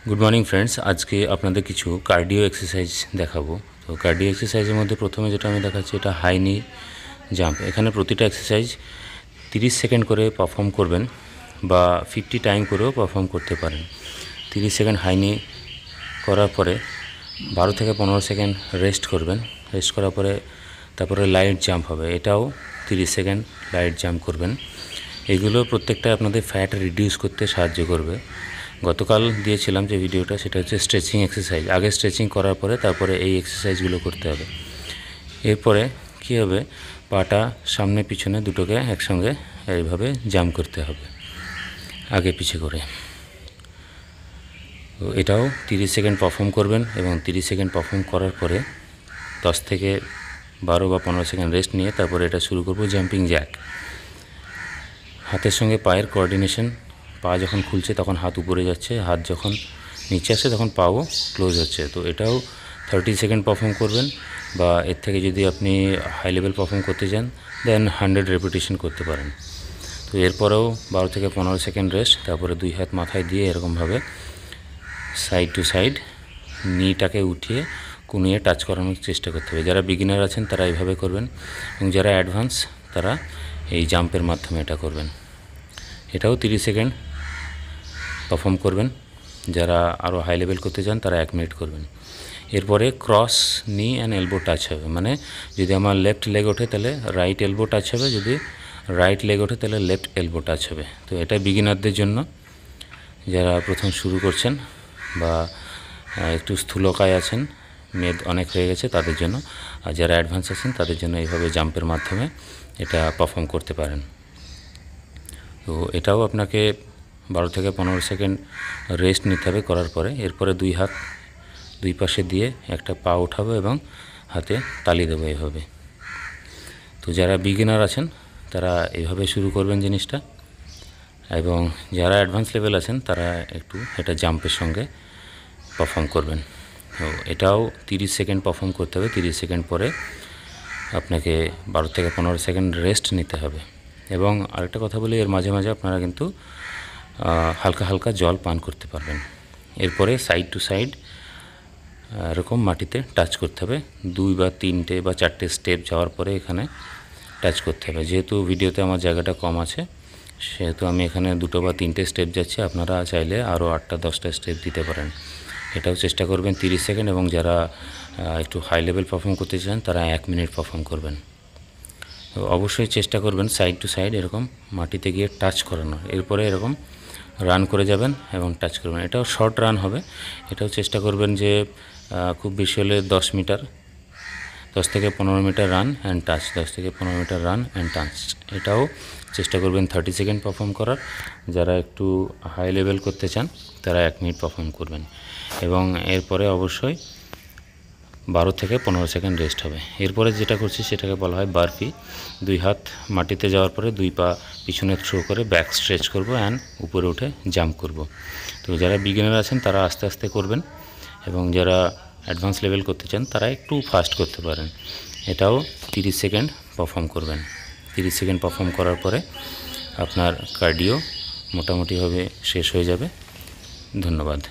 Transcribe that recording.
Good morning friends. आज के आपनादेर किछु कार्डियो एक्सारसाइज देखाबो। तो कार्डियो एक्सारसाइजेर मध्य प्रथमे जेटा आमि देखाच्छि एटा हाई नी जाम्प। एखाने प्रतिटा एक्सारसाइज 30 सेकेंड करे पारफर्म करबेन बा 50 टाइम करेও पारफर्म करते पारेन। 30 सेकेंड हाई नी करार परे 12 থেকে 15 सेकेंड रेस्ट करबेन। रेस्ट करार परे तारपरे लाइट जाम्प होबे, एटाও 30 सेकेंड लाइट जाम्प करबेन। एगुलो प्रत्येकटा आपनादेर फैट रिडिউস करते साहाज्य करबे। गतकाल दिएছিলাম যে ভিডিওটা সেটা হচ্ছে স্ট্রেচিং এক্সারসাইজ। আগে স্ট্রেচিং করার পরে তারপরে এই এক্সারসাইজগুলো করতে হবে। এরপরে কী হবে, পাটা সামনে পিছনে দুটোকে একসঙ্গে এইভাবে জাম্প করতে হবে আগে পিছে করে। তো এটাও 30 সেকেন্ড পারফর্ম করবেন এবং 30 সেকেন্ড পারফর্ম করার পরে 10 থেকে 12 বা 15 সেকেন্ড রেস্ট নিয়ে তারপরে এটা শুরু করব জাম্পিং জ্যাক। হাতের সঙ্গে পায়ের কোঅর্ডিনেশন, পা যখন খুলছে তখন হাত উপরে যাচ্ছে, হাত যখন নিচে আসছে তখন পাও ক্লোজ হচ্ছে। তো এটাও 30 সেকেন্ড পারফর্ম করবেন বা এর থেকে যদি আপনি হাই লেভেল পারফর্ম করতে চান দেন 100 রেপিটেশন করতে পারেন। তো এরপরেও 12 থেকে 15 সেকেন্ড রেস্ট, তারপরে দুই হাত মাথায় দিয়ে এরকমভাবে সাইড টু সাইড নিটাকে উঠিয়ে কুনিয়ে টাচ করানোর চেষ্টা করতে হবে। যারা বিগিনার আছেন তারা এইভাবে করবেন এবং যারা অ্যাডভান্স তারা এই জাম্পের মাধ্যমে এটা করবেন। এটাও 30 সেকেন্ড পারফর্ম করবেন। যারা আরও হাই লেভেল করতে চান তারা 1 মিনিট করবেন। এরপরে ক্রস নি অ্যান্ড এলবো টাচ হবে, মানে যদি আমার লেফট লেগ ওঠে তাহলে রাইট এলবো টাচ হবে, যদি রাইট লেগ ওঠে তাহলে লেফট এলবো টাচ হবে। তো এটা বিগিনারদের জন্য, যারা প্রথম শুরু করছেন বা একটু স্থূলকায় আছেন, মেদ অনেক হয়ে গেছে তাদের জন্য। আর যারা অ্যাডভান্স আছেন তাদের জন্য এইভাবে জাম্পের মাধ্যমে এটা পারফর্ম করতে পারেন। তো এটাও আপনাকে 12 থেকে 15 সেকেন্ড রেস্ট নিতে হবে করার পরে। এরপরে দুই হাত দুই পাশে দিয়ে একটা পা উঠাবো এবং হাতে তালি দেবো এইভাবে। তো যারা বিগিনার আছেন তারা এইভাবে শুরু করবেন জিনিসটা, এবং যারা অ্যাডভান্স লেভেল আছেন তারা একটু এটা জাম্পের সঙ্গে পারফর্ম করবেন। তো এটাও 30 সেকেন্ড পারফর্ম করতে হবে। 30 সেকেন্ড পরে আপনাকে 12 থেকে 15 সেকেন্ড রেস্ট নিতে হবে। এবং আরেকটা কথা বলি, এর মাঝে মাঝে আপনারা কিন্তু হালকা হালকা জল পান করতে পারবেন। এরপরে সাইড টু সাইড এরকম মাটিতে টাচ করতে হবে। 2 বা 3টে বা 4টে স্টেপ যাওয়ার পরে এখানে টাচ করতে হবে। যেহেতু ভিডিওতে আমার জায়গাটা কম আছে সেহেতু আমি এখানে 2টো বা 3টে স্টেপ যাচ্ছি, আপনারা চাইলে আরও 8টা 10টা স্টেপ দিতে পারেন। এটাও চেষ্টা করবেন 30 সেকেন্ড, এবং যারা একটু হাই লেভেল পারফর্ম করতে চান তারা 1 মিনিট পারফর্ম করবেন। তো অবশ্যই চেষ্টা করবেন সাইড টু সাইড এরকম মাটিতে গিয়ে টাচ করানোর। এরপরে এরকম রান করে যাবেন এবং টাচ করবেন। এটাও শর্ট রান হবে। এটাও চেষ্টা করবেন যে খুব বেশি হলে 10 মিটার, 10 থেকে 15 মিটার রান অ্যান্ড টাচ, 10 থেকে 15 মিটার রান অ্যান্ড টাচ। এটাও চেষ্টা করবেন 30 সেকেন্ড পারফর্ম করার। যারা একটু হাই লেভেল করতে চান তারা 1 মিনিট পারফর্ম করবেন। এবং এরপরে অবশ্যই 12 থেকে 15 সেকেন্ড রেস্ট হবে। এরপরে যেটা করছি সেটাকে বলা হয় বারপি। দুই হাত মাটিতে যাওয়ার পরে দুই পা পিছনে থ্রো করে ব্যাক স্ট্রেচ করব অ্যান্ড উপরে উঠে জাম্প করব। তো যারা বিগিনার আছেন তারা আস্তে আস্তে করবেন, এবং যারা অ্যাডভান্স লেভেল করতে চান তারা একটু ফাস্ট করতে পারেন। এটাও 30 সেকেন্ড পারফর্ম করবেন। 30 সেকেন্ড পারফর্ম করার পরে আপনার কার্ডিও মোটামুটিভাবে শেষ হয়ে যাবে। ধন্যবাদ।